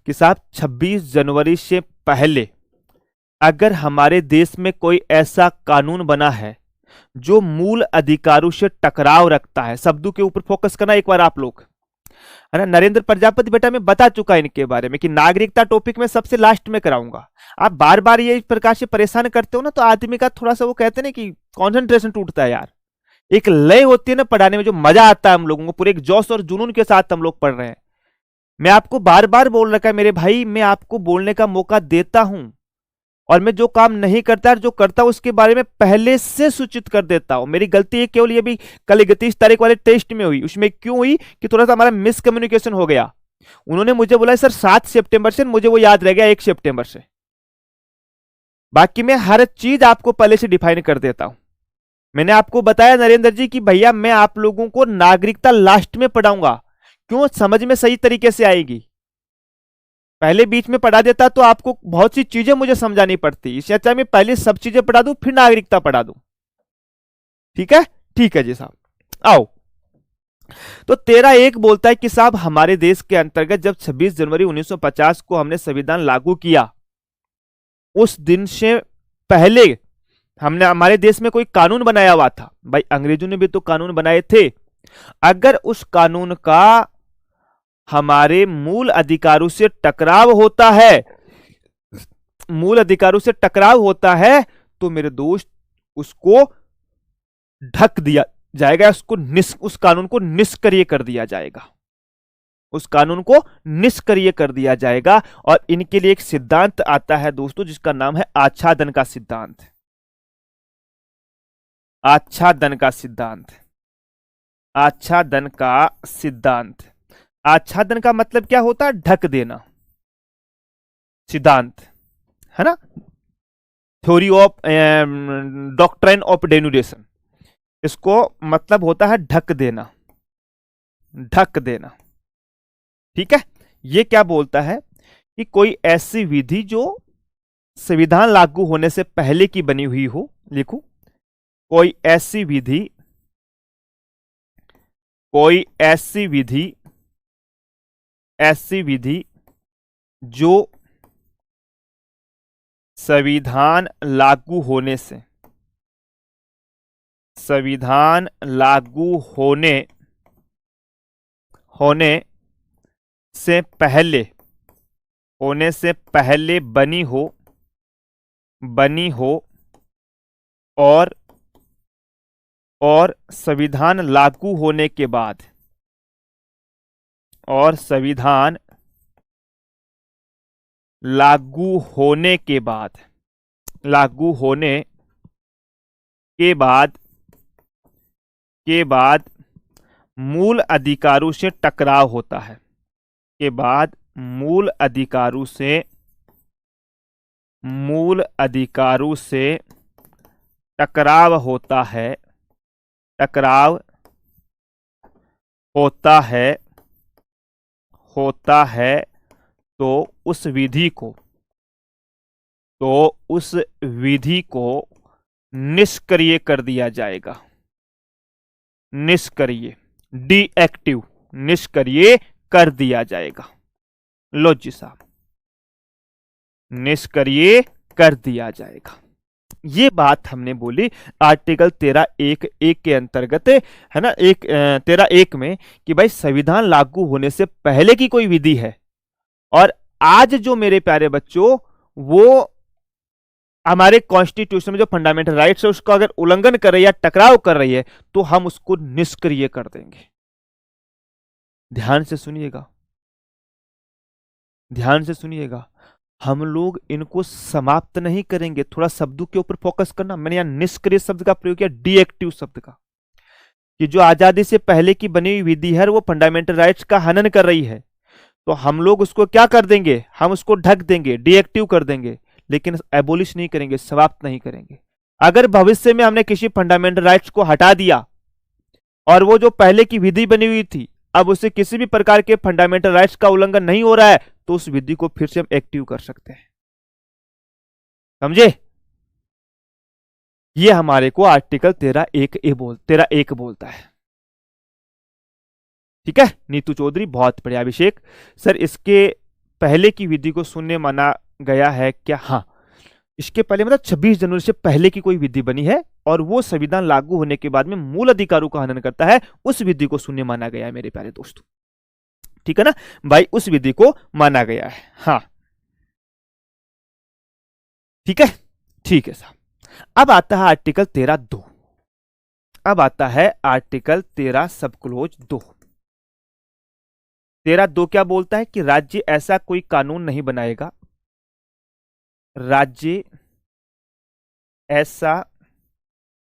कि साहब 26 जनवरी से पहले अगर हमारे देश में कोई ऐसा कानून बना है जो मूल अधिकारों से टकराव रखता है, शब्दों के ऊपर फोकस करना एक बार आप लोग, है ना। नरेंद्र प्रजापति बेटा मैं बता चुका इनके बारे में कि नागरिकता टॉपिक में सबसे लास्ट में कराऊंगा। आप बार बार ये इस प्रकार से परेशान करते हो ना तो आदमी का थोड़ा सा वो कहते हैं ना कि कॉन्सेंट्रेशन टूटता है यार। एक लय होती है ना पढ़ाने में, जो मजा आता है हम लोगों को, पूरे एक जोश और जुनून के साथ हम लोग पढ़ रहे हैं। मैं आपको बार बार बोल रखा है मेरे भाई, मैं आपको बोलने का मौका देता हूं, और मैं जो काम नहीं करता जो करता हूं उसके बारे में पहले से सूचित कर देता हूं। मेरी गलती है केवल ये भी कल 31 तारीख वाले टेस्ट में हुई, उसमें क्यों हुई कि थोड़ा सा हमारा मिसकम्युनिकेशन हो गया। उन्होंने मुझे बोला सर 7 सितंबर से, मुझे वो याद रह गया 1 सितंबर से। बाकी मैं हर चीज आपको पहले से डिफाइन कर देता हूं। मैंने आपको बताया नरेंद्र जी कि भैया मैं आप लोगों को नागरिकता लास्ट में पढ़ाऊंगा, क्यों, समझ में सही तरीके से आएगी। पहले बीच में पढ़ा देता तो आपको बहुत सी चीजें मुझे समझानी पड़ती, इससे अच्छा मैं पहले सब चीजें पढ़ा दूं फिर नागरिकता पढ़ा दूं। ठीक है, ठीक है जी साहब। आओ, तो 13(1) बोलता है कि साहब हमारे देश के अंतर्गत जब 26 जनवरी 1950 को हमने संविधान लागू किया, उस दिन से पहले हमने हमारे देश में कोई कानून बनाया हुआ था। भाई अंग्रेजों ने भी तो कानून बनाए थे। अगर उस कानून का हमारे मूल अधिकारों से टकराव होता है, मूल अधिकारों से टकराव होता है, तो मेरे दोस्त उसको ढक दिया जाएगा, उस कानून को निष्क्रिय कर दिया जाएगा, उस कानून को निष्क्रिय कर दिया जाएगा। और इनके लिए एक सिद्धांत आता है दोस्तों जिसका नाम है आच्छादन का सिद्धांत। आच्छादन का सिद्धांत, आच्छादन का सिद्धांत। आच्छादन का मतलब क्या होता है? ढक देना। सिद्धांत है ना, theory of doctrine of denudation, इसको मतलब होता है ढक देना, ढक देना। ठीक है, ये क्या बोलता है कि कोई ऐसी विधि जो संविधान लागू होने से पहले की बनी हुई हो, लिखो कोई ऐसी विधि, कोई ऐसी विधि, ऐसी विधि जो संविधान लागू होने से, संविधान लागू होने से पहले, होने से पहले बनी हो, बनी हो और संविधान लागू होने के बाद, और संविधान लागू होने के बाद, लागू होने के बाद, के बाद मूल अधिकारों से टकराव होता है, के बाद मूल अधिकारों से, मूल अधिकारों से टकराव होता है, टकराव होता है, होता है, तो उस विधि को, तो उस विधि को निष्क्रिय कर दिया जाएगा, निष्क्रिय, डीएक्टिव, निष्क्रिय कर दिया जाएगा। लो जी साहब, निष्क्रिय कर दिया जाएगा। ये बात हमने बोली आर्टिकल 13(1) के अंतर्गत, है ना, 13(1) में कि भाई संविधान लागू होने से पहले की कोई विधि है, और आज जो मेरे प्यारे बच्चों वो हमारे कॉन्स्टिट्यूशन में जो फंडामेंटल राइट्स है उसका अगर उल्लंघन कर रही है या टकराव कर रही है तो हम उसको निष्क्रिय कर देंगे। ध्यान से सुनिएगा, ध्यान से सुनिएगा, हम लोग इनको समाप्त नहीं करेंगे। थोड़ा शब्दों के ऊपर फोकस करना। मैंने यहां निष्क्रिय शब्द का प्रयोग किया, डीएक्टिव शब्द का, कि जो आजादी से पहले की बनी हुई विधि है वो फंडामेंटल राइट्स का हनन कर रही है, तो हम लोग उसको क्या कर देंगे, हम उसको ढक देंगे, डीएक्टिव कर देंगे, लेकिन एबोलिश नहीं करेंगे, समाप्त नहीं करेंगे। अगर भविष्य में हमने किसी फंडामेंटल राइट्स को हटा दिया और वो जो पहले की विधि बनी हुई थी अब उससे किसी भी प्रकार के फंडामेंटल राइट्स का उल्लंघन नहीं हो रहा है, तो उस विधि को फिर से हम एक्टिव कर सकते हैं। समझे? ये हमारे को आर्टिकल 13(1) बोलता है। ठीक है नीतू चौधरी, बहुत बढ़िया। अभिषेक सर, इसके पहले की विधि को शून्य माना गया है क्या? हाँ, इसके पहले मतलब 26 जनवरी से पहले की कोई विधि बनी है और वो संविधान लागू होने के बाद में मूल अधिकारों का हनन करता है, उस विधि को शून्य माना गया है मेरे प्यारे दोस्तों। ठीक है ना भाई, उस विधि को माना गया है। हाँ ठीक है, ठीक है साहब। अब आता है आर्टिकल 13(2), अब आता है आर्टिकल 13 सब क्लोज 2। 13(2) क्या बोलता है कि राज्य ऐसा कोई कानून नहीं बनाएगा, राज्य ऐसा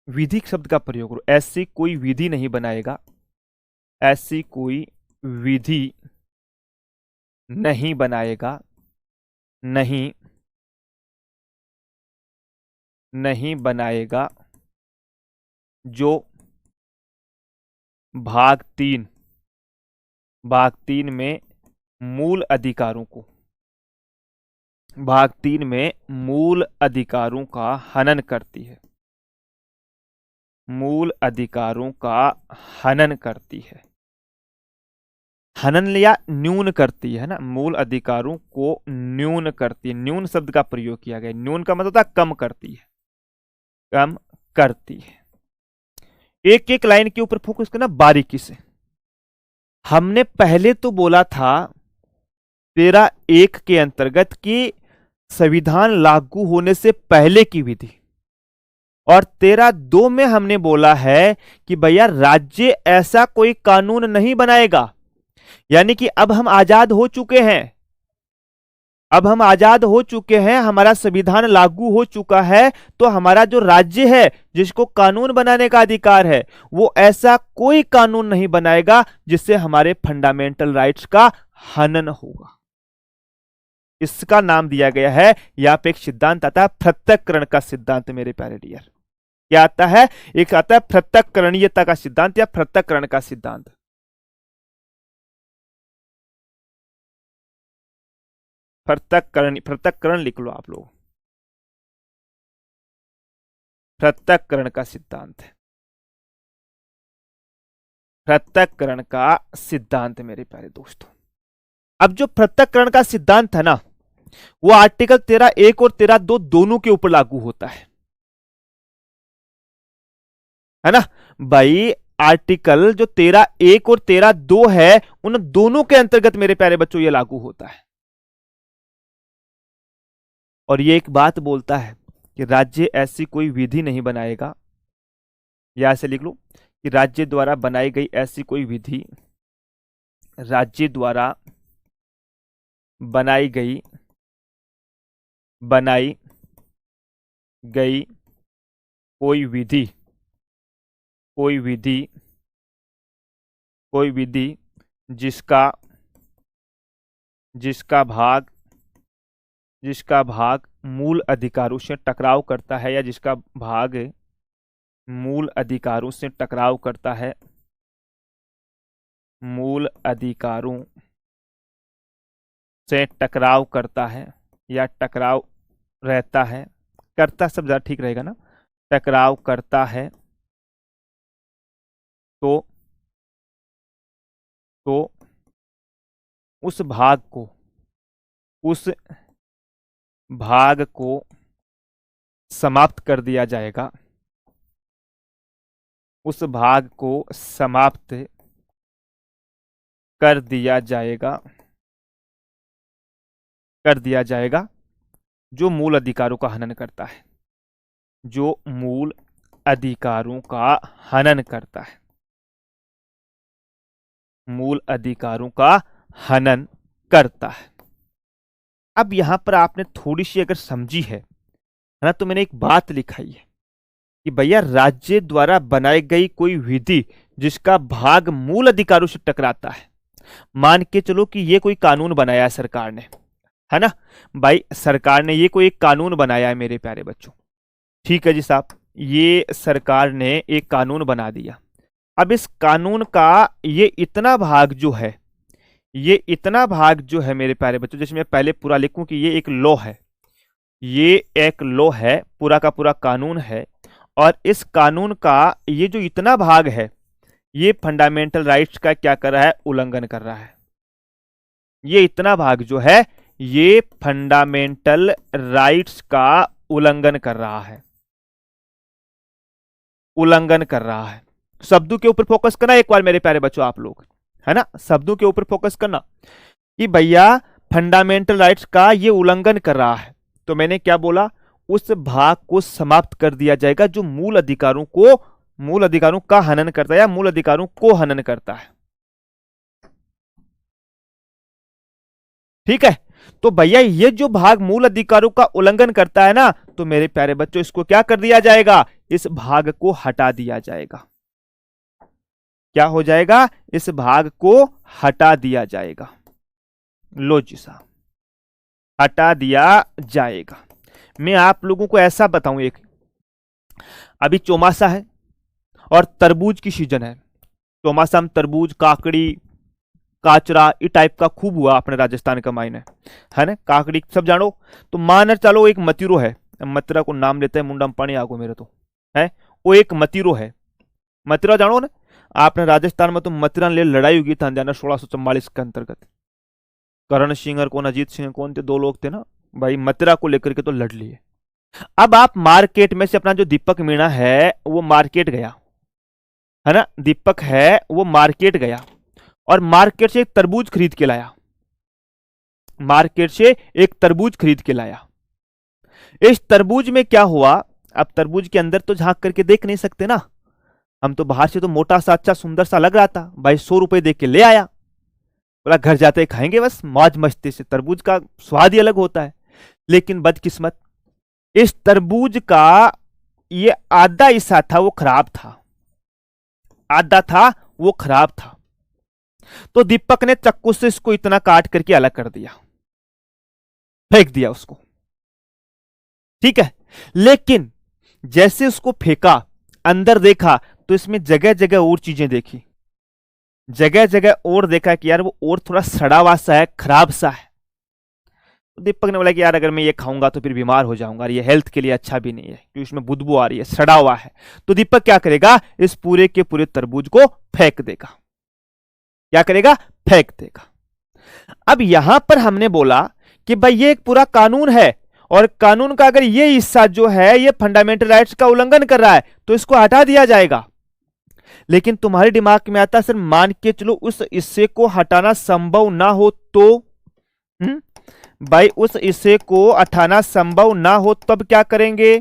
विधि शब्द का प्रयोग करो, ऐसी कोई विधि नहीं बनाएगा, ऐसी कोई विधि नहीं बनाएगा, नहीं नहीं बनाएगा जो भाग 3 में मूल अधिकारों को, भाग 3 में मूल अधिकारों का हनन करती है, मूल अधिकारों का हनन करती है, हनन या न्यून करती है ना, मूल अधिकारों को न्यून करती है। न्यून शब्द का प्रयोग किया गया, न्यून का मतलब होता है कम करती है, कम करती है। एक एक लाइन के ऊपर फोकस करना बारीकी से। हमने पहले तो बोला था 13(1) के अंतर्गत कि संविधान लागू होने से पहले की विधि, और 13(2) में हमने बोला है कि भैया राज्य ऐसा कोई कानून नहीं बनाएगा, यानी कि अब हम आजाद हो चुके हैं, अब हम आजाद हो चुके हैं, हमारा संविधान लागू हो चुका है, तो हमारा जो राज्य है जिसको कानून बनाने का अधिकार है, वो ऐसा कोई कानून नहीं बनाएगा जिससे हमारे फंडामेंटल राइट्स का हनन होगा। इसका नाम दिया गया है, यहां पे एक सिद्धांत आता है पृथक्करण का सिद्धांत। मेरे प्यारे डियर, क्या आता है? एक आता है पृथक्करणीयता का सिद्धांत या पृथक्करण का सिद्धांत। पृथक्करण लिख लो आप लोग, पृथक्करण का सिद्धांत है, पृथक्करण का सिद्धांत मेरे प्यारे दोस्तों। अब जो पृथक्करण का सिद्धांत है ना, वो आर्टिकल 13(1) और 13(2) दोनों के ऊपर लागू होता है ना भाई। आर्टिकल जो 13(1) और 13(2) है, उन दोनों के अंतर्गत मेरे प्यारे बच्चों ये लागू होता है। और ये एक बात बोलता है कि राज्य ऐसी कोई विधि नहीं बनाएगा, या ऐसे लिख लो कि राज्य द्वारा बनाई गई ऐसी कोई विधि, राज्य द्वारा बनाई गई कोई विधि जिसका भाग मूल अधिकारों से टकराव करता है, या जिसका भाग मूल अधिकारों से टकराव करता है, मूल अधिकारों से टकराव करता है या टकराव रहता है, करता सब ज्यादा ठीक रहेगा ना, टकराव करता है, तो उस भाग को समाप्त कर दिया जाएगा, उस भाग को समाप्त कर दिया जाएगा जो मूल अधिकारों का हनन करता है, जो मूल अधिकारों का हनन करता है, मूल अधिकारों का हनन करता है। अब यहां पर आपने थोड़ी सी अगर समझी है ना, तो मैंने एक बात लिखाई है कि भैया राज्य द्वारा बनाई गई कोई विधि जिसका भाग मूल अधिकारों से टकराता है, मान के चलो कि ये कोई कानून बनाया है सरकार ने, है ना भाई, सरकार ने ये कोई एक कानून बनाया है मेरे प्यारे बच्चों, ठीक है जी साहब, ये सरकार ने एक कानून बना दिया। अब इस कानून का ये इतना भाग जो है, ये इतना भाग जो है मेरे प्यारे बच्चों, जैसे मैं पहले पूरा लिखूं कि ये एक लॉ है, ये एक लॉ है, पूरा का पूरा कानून है, और इस कानून का ये जो इतना भाग है, ये फंडामेंटल राइट्स का क्या कर रहा है? उल्लंघन कर रहा है। ये इतना भाग जो है, ये फंडामेंटल राइट्स का उल्लंघन कर रहा है, उल्लंघन कर रहा है। शब्दों के ऊपर फोकस करना एक बार मेरे प्यारे बच्चों आप लोग, है ना, शब्दों के ऊपर फोकस करना कि भैया फंडामेंटल राइट्स का ये उल्लंघन कर रहा है। तो मैंने क्या बोला? उस भाग को समाप्त कर दिया जाएगा जो मूल अधिकारों का हनन करता है या मूल अधिकारों को हनन करता है। ठीक है, तो भैया ये जो भाग मूल अधिकारों का उल्लंघन करता है ना, तो मेरे प्यारे बच्चों इसको क्या कर दिया जाएगा, इस भाग को हटा दिया जाएगा। क्या हो जाएगा, इस भाग को हटा दिया जाएगा। लो जी साहब, हटा दिया जाएगा। मैं आप लोगों को ऐसा बताऊं, एक अभी चौमासा है और तरबूज की सीजन है। चौमासा में तरबूज, काकड़ी, काचरा ये टाइप का खूब हुआ अपने राजस्थान का मायने, है ना। काकड़ी सब जानो। तो मान चलो एक मतीरो है, मतीरा को नाम लेते हैं, मुंडा में पानी आगो मेरे तो है। वो एक मतीरो है, मतीरा जानो ना आपने। राजस्थान में तो मतीरा ले लड़ाई हुई था 1644 के अंतर्गत। करण सिंह और कौन, अजीत सिंह कौन थे, दो लोग थे ना भाई, मतीरा को लेकर के तो लड़ लिए। अब आप मार्केट में से अपना जो दीपक मीणा है वो मार्केट गया, है ना, दीपक है वो मार्केट गया और मार्केट से एक तरबूज खरीद के लाया। मार्केट से एक तरबूज खरीद के लाया। इस तरबूज में क्या हुआ, अब तरबूज के अंदर तो झांक करके देख नहीं सकते ना हम, तो बाहर से तो मोटा सा अच्छा सुंदर सा लग रहा था भाई। 100 रुपए दे के ले आया, बोला घर जाते खाएंगे बस मौज मस्ती से। तरबूज का स्वाद ही अलग होता है। लेकिन बदकिस्मत, इस तरबूज का ये आधा हिस्सा था वो खराब था, आधा था वो खराब था। तो दीपक ने चक्कू से इसको इतना काट करके अलग कर दिया, फेंक दिया उसको, ठीक है। लेकिन जैसे उसको फेंका, अंदर देखा तो इसमें जगह जगह और चीजें देखी, जगह जगह और देखा कि यार वो और थोड़ा सड़ा हुआ सा है, खराब सा है। तो दीपक ने बोला कि यार अगर मैं ये खाऊंगा तो फिर बीमार हो जाऊंगा, ये हेल्थ के लिए अच्छा भी नहीं है क्योंकि उसमें बदबू आ रही है, सड़ा हुआ है। तो दीपक क्या करेगा, इस पूरे के पूरे तरबूज को फेंक देगा। क्या करेगा, फेंक देगा। अब यहां पर हमने बोला कि भाई ये एक पूरा कानून है और कानून का अगर ये हिस्सा जो है ये फंडामेंटल राइट्स का उल्लंघन कर रहा है तो इसको हटा दिया जाएगा। लेकिन तुम्हारे दिमाग में आता है सर मान के चलो उस हिस्से को हटाना संभव ना हो तो, भाई उस हिस्से को हटाना संभव ना हो तब क्या करेंगे,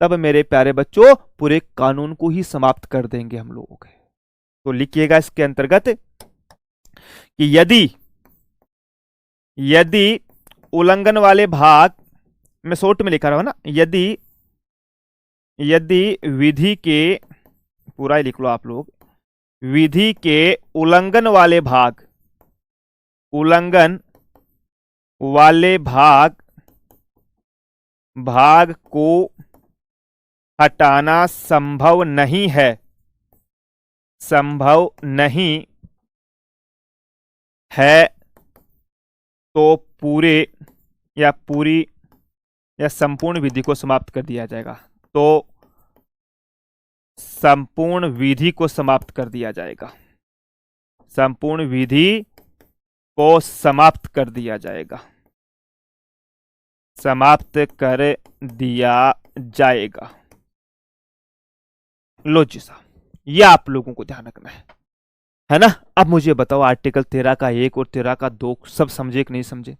तब मेरे प्यारे बच्चों पूरे कानून को ही समाप्त कर देंगे हम लोगों के। तो लिखिएगा इसके अंतर्गत कि यदि उल्लंघन वाले भाग में शॉर्ट में लिखा रहा हूं ना, यदि विधि के, पूरा ही लिख लो आप लोग, विधि के उल्लंघन वाले भाग, उल्लंघन वाले भाग को हटाना संभव नहीं है, संभव नहीं है तो पूरे या पूरी या संपूर्ण विधि को समाप्त कर दिया जाएगा। तो संपूर्ण विधि को समाप्त कर दिया जाएगा, संपूर्ण विधि को समाप्त कर दिया जाएगा, समाप्त कर दिया जाएगा। लो जी साहब, ये आप लोगों को ध्यान रखना है ना। अब मुझे बताओ आर्टिकल 13 का 1 और 13 का 2 सब समझे कि नहीं समझे।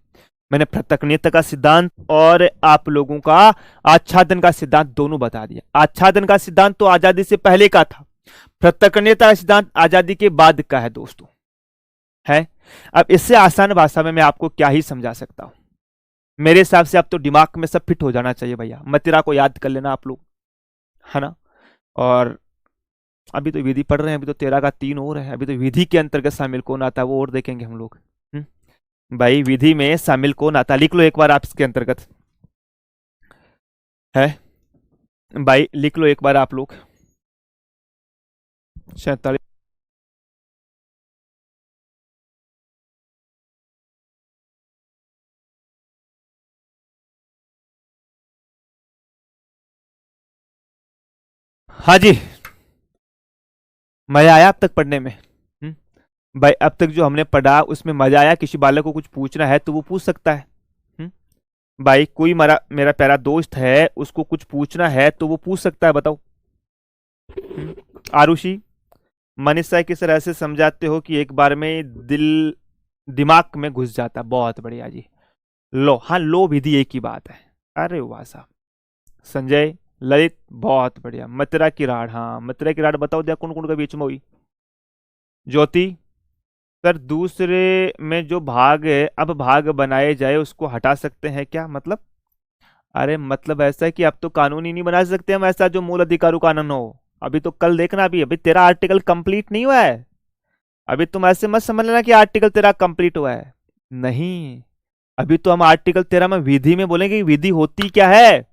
मैंने पृथक्कनीयता का सिद्धांत और आप लोगों का आच्छादन का सिद्धांत दोनों बता दिया। आच्छादन का सिद्धांत तो आजादी से पहले का था, पृथक्कनीयता का सिद्धांत आजादी के बाद का है दोस्तों, है। अब इससे आसान भाषा में मैं आपको क्या ही समझा सकता हूं। मेरे हिसाब से अब तो दिमाग में सब फिट हो जाना चाहिए भैया। मतिरा को याद कर लेना आप लोग, है ना। और अभी तो विधि पढ़ रहे हैं, अभी तो 13 का 3 और है। अभी तो विधि के अंतर्गत शामिल कौन आता है वो और देखेंगे हम लोग। भाई विधि में शामिल कौन आता, लिख लो एक बार आप इसके अंतर्गत, है भाई लिख लो एक बार आप लोग। 47। हाँ जी, मजा आया अब तक पढ़ने में? भाई अब तक जो हमने पढ़ा उसमें मजा आया? किसी बालक को कुछ पूछना है तो वो पूछ सकता है। भाई कोई मेरा प्यारा दोस्त है उसको कुछ पूछना है तो वो पूछ सकता है, बताओ। आरुषि, मनीषा किस तरह से समझाते हो कि एक बार में दिमाग में घुस जाता। बहुत बढ़िया जी। लो, हाँ लो विधि एक ही बात है। अरे वाह साहब। संजय, ललित, बहुत बढ़िया। मथुरा की राड, हाँ मथुरा की राड बताओ दिया कौन कौन का बीच में हुई। ज्योति, सर दूसरे में जो भाग है, अब भाग बनाए जाए उसको हटा सकते हैं क्या, मतलब? अरे मतलब ऐसा है कि अब तो कानून ही नहीं बना सकते हम ऐसा जो मूल अधिकारों का कानून हो। अभी तो कल देखना, अभी अभी तेरा आर्टिकल कंप्लीट नहीं हुआ है। अभी तुम ऐसे मत समझ लेना कि आर्टिकल तेरा कंप्लीट हुआ है। नहीं, अभी तो हम आर्टिकल 13 में विधि में बोलेंगे कि विधि होती क्या है।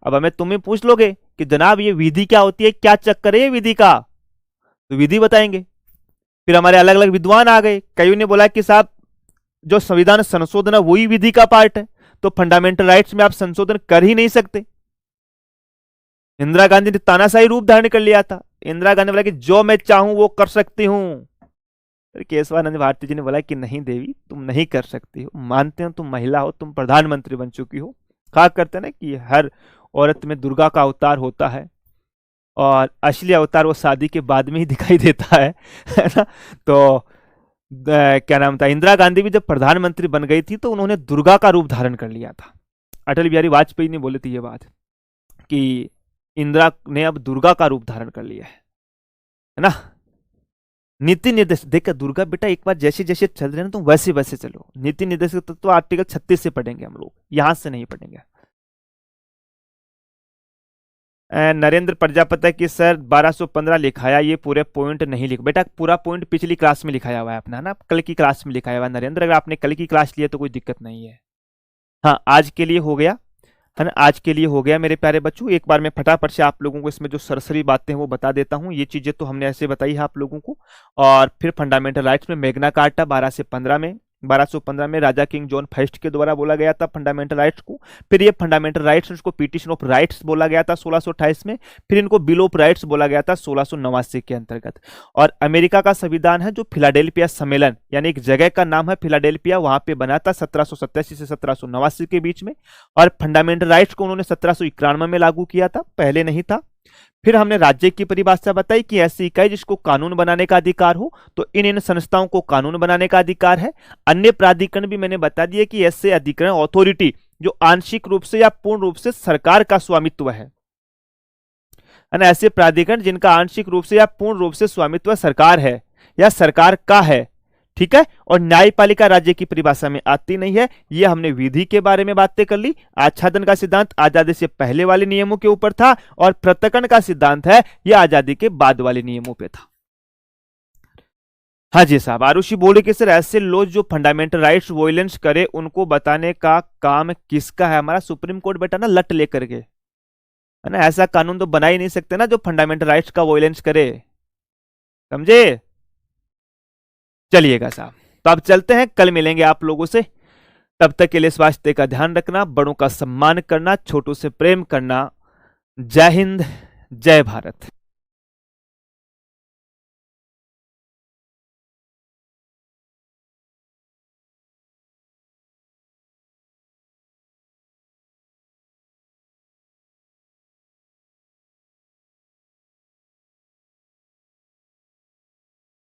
अब हमें तुम ही पूछ लोगे कि जनाब ये विधि क्या होती है, क्या चक्कर है ये विधि का, तो विधि बताएंगे। फिर हमारे अलग अलग विद्वान आ गए, कईयों ने बोला कि साहब जो संविधान संशोधन है वही विधि का पार्ट है, तो फंडामेंटल राइट्स में आप संशोधन कर ही नहीं सकते। इंदिरा गांधी ने तानाशाही रूप धारण कर लिया था। इंदिरा गांधी ने बोला कि जो मैं चाहूं वो कर सकती हूं। केशवानंद भारती जी ने बोला कि नहीं देवी, तुम नहीं कर सकती हो, मानते हो तुम महिला हो, तुम प्रधानमंत्री बन चुकी हो। कहा करते ना कि हर औरत में दुर्गा का अवतार होता है और असली अवतार वो शादी के बाद में ही दिखाई देता है ना। तो क्या नाम था, इंदिरा गांधी भी जब प्रधानमंत्री बन गई थी तो उन्होंने दुर्गा का रूप धारण कर लिया था। अटल बिहारी वाजपेयी ने बोली थी ये बात कि इंदिरा ने अब दुर्गा का रूप धारण कर लिया है ना। नीति निर्देश देखकर दुर्गा बेटा एक बार जैसे जैसे चल रहे हैं तुम वैसे वैसे चलो। नीति निर्देश तो आर्टिकल 36 से पढ़ेंगे हम लोग, यहां से नहीं पढ़ेंगे। नरेंद्र प्रजापति की सर 1215 लिखाया, ये पूरे पॉइंट नहीं लिख बेटा, पूरा पॉइंट पिछली क्लास में लिखाया हुआ है अपना ना, कल की क्लास में लिखाया हुआ है नरेंद्र। अगर आपने कल की क्लास लिया तो कोई दिक्कत नहीं है। हाँ आज के लिए हो गया है ना, आज के लिए हो गया मेरे प्यारे बच्चों। एक बार मैं फटाफट से आप लोगों को इसमें जो सरसरी बातें हैं वो बता देता हूँ। ये चीजें तो हमने ऐसे बताई है आप लोगों को। और फिर फंडामेंटल राइट्स में मैग्ना कार्टा 1215 में राजा किंग जॉन फर्स्ट के द्वारा बोला गया था फंडामेंटल राइट्स को। फिर ये फंडामेंटल राइट्स उसको पिटिशन ऑफ राइट्स बोला गया था 1628 में। फिर इनको बिल ऑफ राइट्स बोला गया था 1689 के अंतर्गत। और अमेरिका का संविधान है जो फिलाडेल्फिया सम्मेलन, यानी एक जगह का नाम है फिलाडेल्फिया, वहां पे बना था 1787 से 1789 के बीच में। और फंडामेंटल राइट्स को उन्होंने 1791 में लागू किया था, पहले नहीं था। फिर हमने राज्य की परिभाषा बताई कि ऐसी इकाई जिसको कानून बनाने का अधिकार हो, तो इन संस्थाओं को कानून बनाने का अधिकार है। अन्य प्राधिकरण भी मैंने बता दिया कि ऐसे अधिकरण अथॉरिटी जो आंशिक रूप से या पूर्ण रूप से सरकार का स्वामित्व है ना, ऐसे प्राधिकरण जिनका आंशिक रूप से या पूर्ण रूप से स्वामित्व सरकार है या सरकार का है, ठीक है। और न्यायपालिका राज्य की परिभाषा में आती नहीं है। ये हमने विधि के बारे में बातें कर ली। आच्छादन का सिद्धांत आजादी से पहले वाले नियमों के ऊपर था और पृथक्करण का सिद्धांत है ये आजादी के बाद वाले नियमों पे था। हाँ जी साहब, आरुषि बोले कि सर ऐसे लोग जो फंडामेंटल राइट्स वोलेंस करे उनको बताने का काम किसका है? हमारा सुप्रीम कोर्ट बेटा ना लट लेकर के, है ना। ऐसा कानून तो बना ही नहीं सकते ना जो फंडामेंटल राइट्स का वोलेंस करे, समझे। चलिएगा साहब, तो अब चलते हैं, कल मिलेंगे आप लोगों से। तब तक के लिए स्वास्थ्य का ध्यान रखना, बड़ों का सम्मान करना, छोटों से प्रेम करना। जय हिंद, जय भारत।